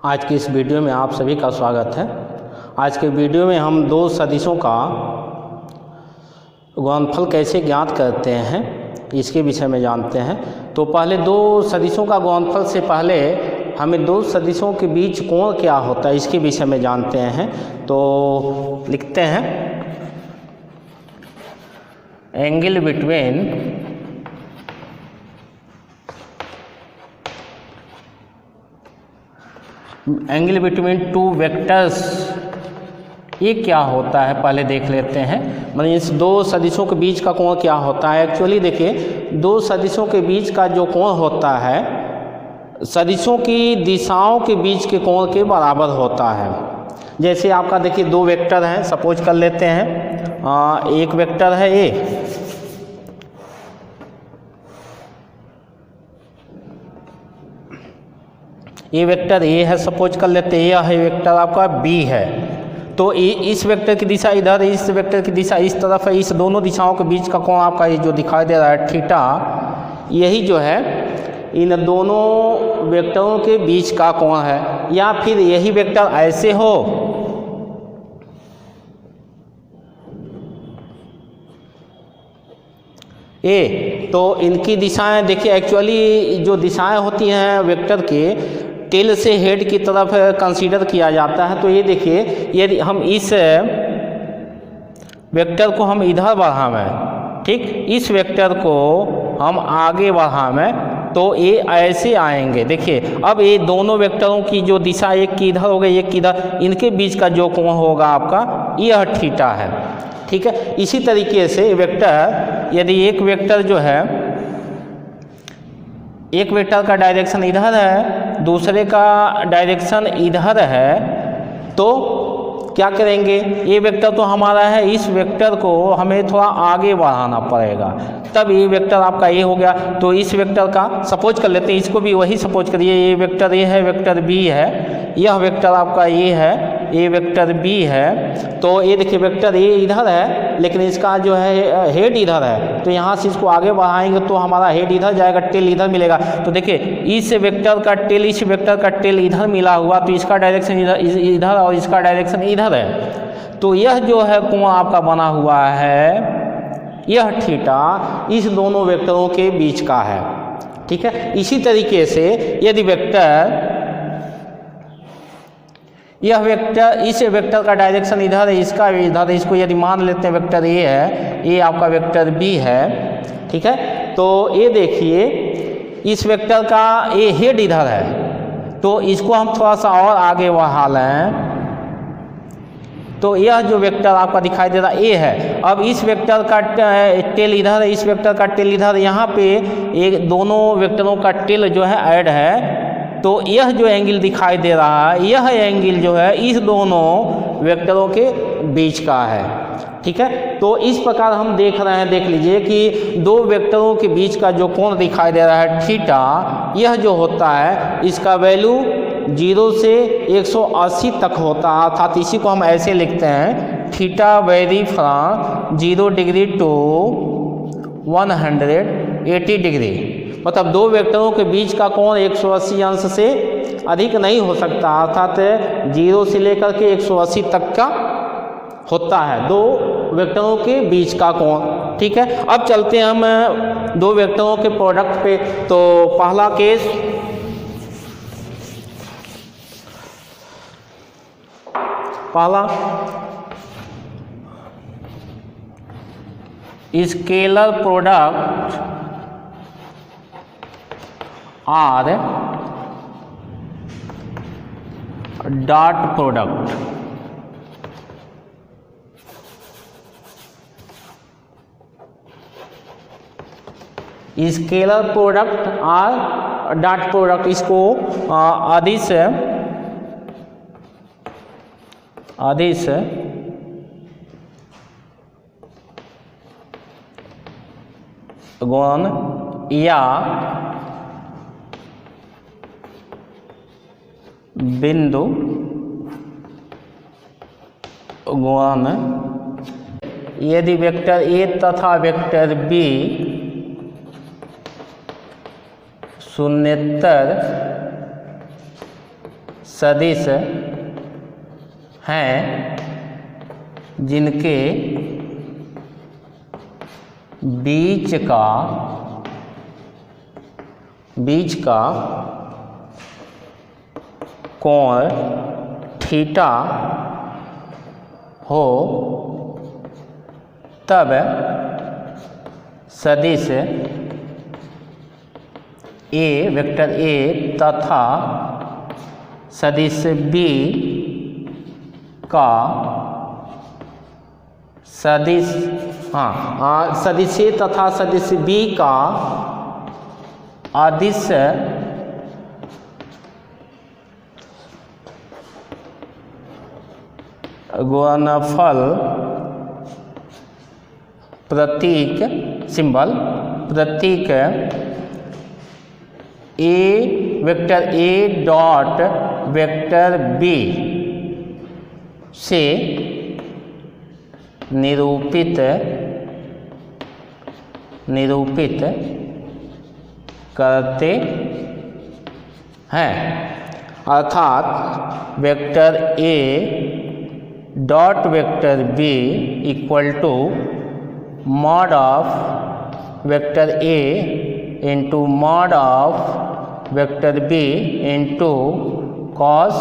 आज की इस वीडियो में आप सभी का स्वागत है। आज के वीडियो में हम दो सदिशों का गुणनफल कैसे ज्ञात करते हैं इसके विषय में जानते हैं। तो पहले दो सदिशों का गुणनफल से पहले हमें दो सदिशों के बीच कोण क्या होता है इसके विषय में जानते हैं। तो लिखते हैं एंगल बिटवीन टू वेक्टर्स, ये क्या होता है पहले देख लेते हैं। मतलब इस दो सदिशों के बीच का कोण क्या होता है। एक्चुअली देखिए, दो सदिशों के बीच का जो कोण होता है सदिशों की दिशाओं के बीच के कोण के बराबर होता है। जैसे आपका देखिए दो वेक्टर हैं, सपोज कर लेते हैं एक वेक्टर है ए, ये वेक्टर ए है, सपोज कर लेते हैं। यह है वेक्टर आपका बी है। तो इस वेक्टर की दिशा इधर, इस वेक्टर की दिशा इस तरफ है। इस दोनों दिशाओं के बीच का कोण आपका ये जो दिखाई दे रहा है थीटा, यही जो है इन दोनों वेक्टरों के बीच का कोण है। या फिर यही वेक्टर ऐसे हो, ए, तो इनकी दिशाएं देखिए, एक्चुअली जो दिशाएं होती हैं वेक्टर के टेल से हेड की तरफ कंसीडर किया जाता है। तो ये देखिए, यदि हम इस वेक्टर को हम इधर बढ़ावें, ठीक, इस वेक्टर को हम आगे बढ़ावें तो ये ऐसे आएंगे। देखिए अब ये दोनों वेक्टरों की जो दिशा, एक की इधर हो गई एक की इधर, इनके बीच का जो कोण होगा आपका यह थीटा है। ठीक है, इसी तरीके से वेक्टर, यदि एक वेक्टर जो है, एक वेक्टर का डायरेक्शन इधर है, दूसरे का डायरेक्शन इधर है, तो क्या करेंगे, ये वेक्टर तो हमारा है, इस वेक्टर को हमें थोड़ा आगे बढ़ाना पड़ेगा, तब ये वेक्टर आपका ये हो गया। तो इस वेक्टर का सपोज कर लेते हैं, इसको भी वही सपोज करिए, ये वेक्टर ए है, वेक्टर बी है, यह वेक्टर आपका ये है, ये वेक्टर बी है। तो ये देखिए वेक्टर ए इधर है लेकिन इसका जो है हेड इधर है, तो यहाँ से इसको आगे बढ़ाएंगे तो हमारा हेड इधर जाएगा, टेल इधर मिलेगा। तो देखिए इस वेक्टर का टेल, इस वेक्टर का टेल इधर मिला हुआ, तो इसका डायरेक्शन इधर और इसका डायरेक्शन इधर है। तो यह जो है कोण आपका बना हुआ है, यह थीटा इस दोनों वेक्टरों के बीच का है। ठीक है, इसी तरीके से यदि वेक्टर, यह वेक्टर, इस वेक्टर का डायरेक्शन इधर है, इसका भी इधर है, इसको यदि मान लेते हैं वेक्टर ए है, ये आपका वेक्टर बी है। ठीक है, तो ये देखिए इस वेक्टर का ये हेड इधर है, तो इसको हम थोड़ा सा और आगे बढ़ा लें तो यह जो वेक्टर आपका दिखाई दे रहा है ए है। अब इस वेक्टर का टेल इधर है, इस वेक्टर का टेल इधर, यहाँ पे एक दोनों वेक्टरों का टेल जो है ऐड है, तो यह जो एंगल दिखाई दे रहा है, यह एंगल जो है इस दोनों वेक्टरों के बीच का है। ठीक है, तो इस प्रकार हम देख रहे हैं, देख लीजिए कि दो वेक्टरों के बीच का जो कोण दिखाई दे रहा है थीटा, यह जो होता है इसका वैल्यू 0 से 180 तक होता है। अर्थात इसी को हम ऐसे लिखते हैं, theta vary from 0 degree to 180 degree. मतलब दो वेक्टरों के बीच का कोण 180 अंश से अधिक नहीं हो सकता, अर्थात 0 से लेकर के 180 तक का होता है दो वेक्टरों के बीच का कोण। ठीक है, अब चलते हैं हम दो वेक्टरों के प्रोडक्ट पे। तो पहला केस, पहला scalar product R dot product. Scalar product R dot product, इसको अदिश गुण या बिंदु गुण यदि वेक्टर ए तथा वेक्टर बी शून्येतर सदिश हैं जिनके बीच का कोण थीटा हो, तब सदिश ए, वेक्टर ए तथा सदिश बी का सदिश सदिश ए तथा सदिश बी का अदिश गुणनफल प्रतीक सिंबल प्रतीक A, vector A dot vector B से निरूपित करते हैं। अर्थात vector A dot vector B equal to mod of vector A into mod of vector B into cos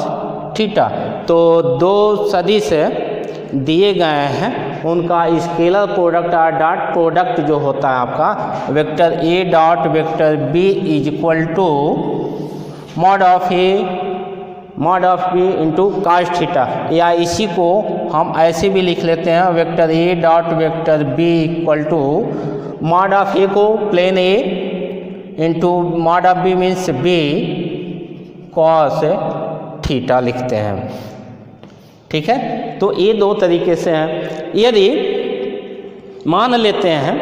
theta. तो दो सदिश दिए गए हैं, उनका स्केलर प्रोडक्ट और डॉट प्रोडक्ट जो होता है आपका vector A dot vector B is equal to mod of B into cos theta, या इसी को हम ऐसे भी लिख लेते हैं vector A dot vector B equal to mod of A को plain A into mod of B means B cos theta लिखते हैं। ठीक है, तो ये दो तरीके से हैं। यदि मान लेते हैं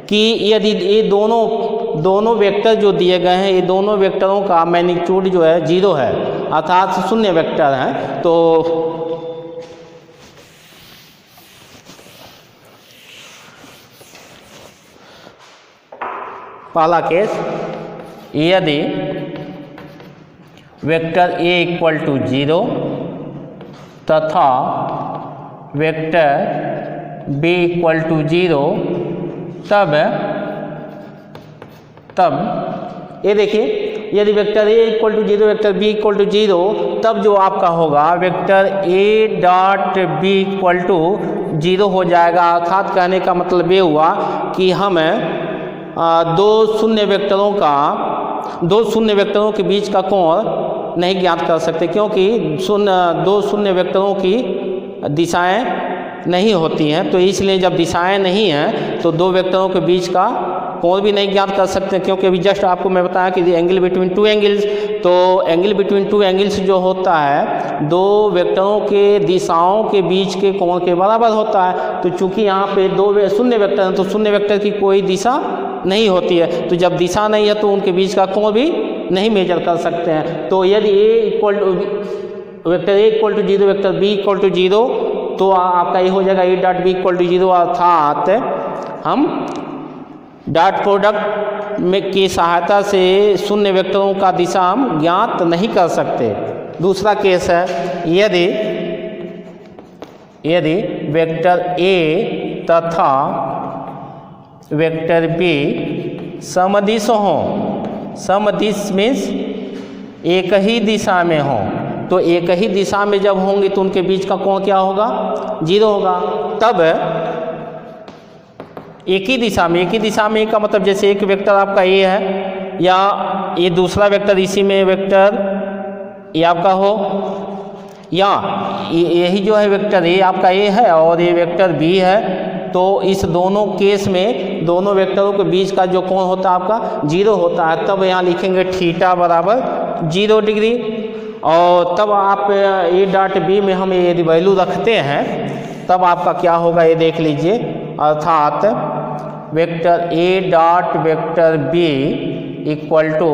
कि यदि ये दोनों वेक्टर जो दिए गए हैं, ये दोनों वेक्टरों का मैग्नीट्यूड जो है 0 है, अर्थात शून्य वेक्टर हैं, तो पहला केस, यदि वेक्टर ए इक्वल टू 0 तथा वेक्टर बी इक्वल टू 0, तब ये देखिए, यदि vector A equal to 0 vector B equal to 0, तब जो आपका होगा vector A dot B equal to 0 हो जाएगा। अर्थात कहने का मतलब ये हुआ कि हम दो शून्य वेक्टरों के बीच का कोण नहीं ज्ञात कर सकते, क्योंकि दो शून्य वेक्टरों की दिशाएं नहीं होती हैं। तो इसलिए जब दिशाएं नहीं हैं तो दो वेक्टरों के बीच का कोण भी नहीं ज्ञात कर सकते, क्योंकि अभी जस्ट आपको मैं बताया कि एंगल बिटवीन टू एंगल्स, तो एंगल बिटवीन टू एंगल्स जो होता है दो वेक्टरों के दिशाओं के बीच के कोण के बराबर होता है। तो चूंकि यहाँ पे दो शून्य वेक्टर हैं, तो शून्य वेक्टर की कोई दिशा नहीं होती है, तो जब दिशा नहीं है तो उनके बीच का कोण भी नहीं मेजर कर सकते हैं। तो यदि vector A equal to 0 vector B equal to 0, तो आपका ये हो जाएगा A dot B equal to 0, अर्थात हम डॉट प्रोडक्ट में की सहायता से शून्य वेक्टरों का दिशा हम ज्ञात नहीं कर सकते। दूसरा केस है, यदि वेक्टर ए तथा वेक्टर बी समदिश हों, समदिश मीन्स एक ही दिशा में हों, तो एक ही दिशा में जब होंगे तो उनके बीच का कोण क्या होगा? 0 होगा। तब एक ही दिशा में का मतलब जैसे एक वेक्टर आपका ए है या ये दूसरा वेक्टर इसी में वेक्टर ये आपका हो, या यही जो है वेक्टर ए आपका ए है और ये वेक्टर बी है, तो इस दोनों केस में दोनों वेक्टरों के बीच का जो कोण होता है आपका 0 होता है। तब यहाँ लिखेंगे थीटा बराबर 0 डिग्री, और तब आप ए डॉट बी में हम ये वैल्यू रखते हैं, तब आपका क्या होगा ये देख लीजिए, अर्थात vector A dot vector B equal to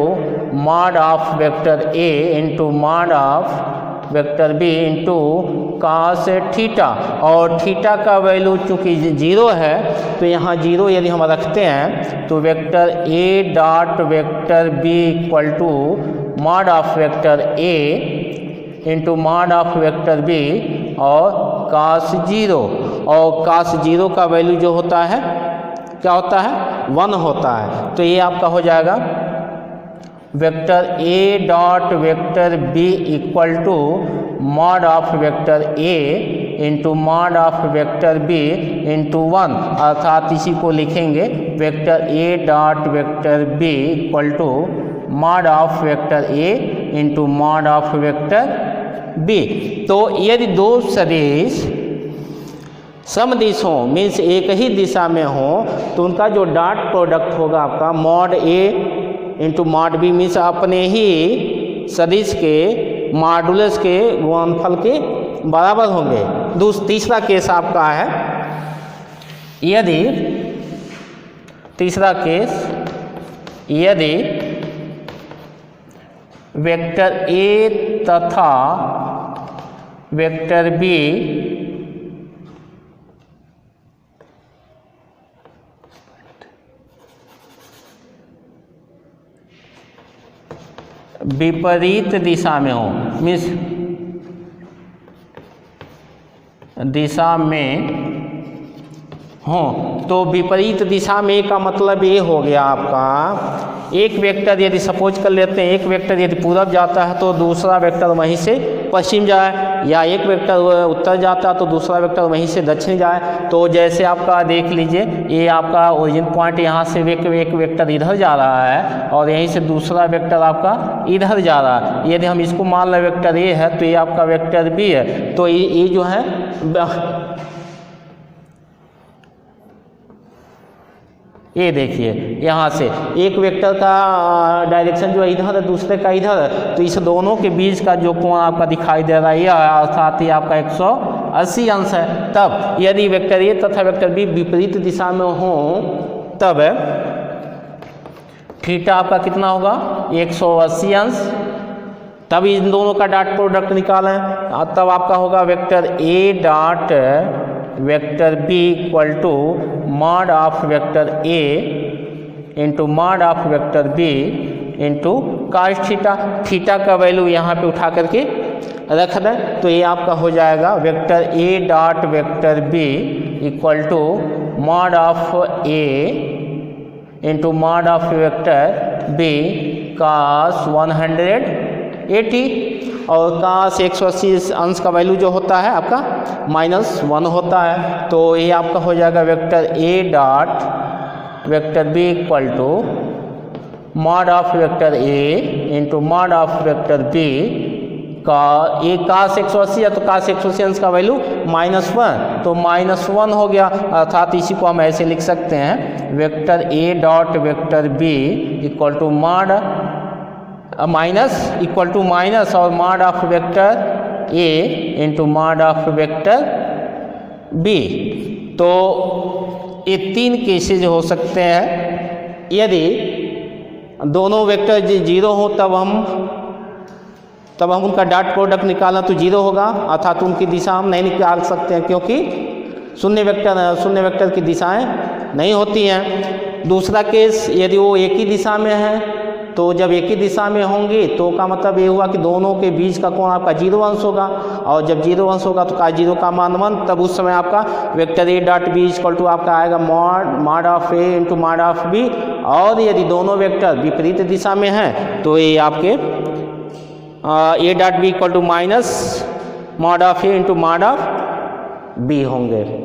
mod of vector A into mod of vector B into cos theta, और थीटा का वैल्यू चूँकि 0 है तो यहाँ 0 यदि हम रखते हैं तो vector A dot vector B equal to mod of vector A into mod of vector B और cos 0, और cos 0 का वैल्यू जो होता है क्या होता है 1 होता है। तो ये आपका हो जाएगा vector A dot vector B equal to mod of vector A into mod of vector B into 1, अर्थात इसी को लिखेंगे vector A dot vector B equal to mod of vector A into mod of vector B। तो यदि दो सदिश समदिश हो means एक ही दिशा में हो तो उनका जो डॉट प्रोडक्ट होगा आपका mod A into mod B means अपने ही सदिश के मॉडुलस के गुणनफल के बराबर होंगे। तीसरा केस आपका है यदि तीसरा केस यदि वेक्टर A तथा वेक्टर B विपरीत दिशा में हो मीन्स दिशा में हो, तो विपरीत दिशा में का मतलब ये हो गया आपका एक वेक्टर यदि सपोज कर लेते हैं एक वेक्टर यदि पूरब जाता है तो दूसरा वेक्टर वहीं से पश्चिम जाए, या एक वेक्टर उत्तर जाता है तो दूसरा वेक्टर वहीं से दक्षिण जाए। तो जैसे आपका देख लीजिए ये आपका ओरिजिन पॉइंट यहाँ से एक वेक्टर इधर जा रहा है और यहीं से दूसरा वेक्टर आपका इधर जा रहा है। यदि हम इसको मान लें वेक्टर ए है तो ये आपका वेक्टर बी है। तो ये जो है ये देखिए यहाँ से एक वेक्टर का डायरेक्शन जो इधर है दूसरे का इधर है, तो इस दोनों के बीच का जो कोण आपका दिखाई दे रहा है यह अर्थात ये आपका 180 अंश है। तब यदि वेक्टर ए तथा वेक्टर बी विपरीत दिशा में हो तब थीटा आपका कितना होगा 180 अंश। तब इन दोनों का डॉट प्रोडक्ट निकालें तब आपका होगा vector A dot vector B equal to mod of vector A into mod of vector B into cos theta. Theta का वैल्यू यहाँ पे उठा करके रख दें तो ये आपका हो जाएगा vector A dot vector B equal to mod of A into mod of vector B cos 180 और कास 180 अंश का वैल्यू जो होता है आपका -1 होता है। तो ये आपका हो जाएगा vector A dot vector B equal to mod of vector A into mod of vector B का ए कास 180 है तो कास 180 अंश का वैल्यू -1 तो -1 हो गया। अर्थात इसी को हम ऐसे लिख सकते हैं vector A dot vector B equal to mod minus equal to minus और mod of vector A into mod of vector B. तो ये 3 केसेज हो सकते हैं। यदि दोनों वेक्टर 0 हो तब हम उनका डॉट प्रोडक्ट निकालना तो 0 होगा, अर्थात उनकी दिशा हम नहीं निकाल सकते हैं क्योंकि शून्य वेक्टर की दिशाएं नहीं होती हैं। दूसरा केस यदि वो एक ही दिशा में है तो जब एक ही दिशा में होंगे तो का मतलब ये हुआ कि दोनों के बीच का कोण आपका 0 अंश होगा, और जब 0 अंश होगा तो cos 0 का मान 1, तब उस समय आपका vector A dot B equal to आपका आएगा mod of A into mod of B. और यदि दोनों वेक्टर विपरीत दिशा में हैं तो ये आपके A dot B equal to minus mod of A into mod of B होंगे।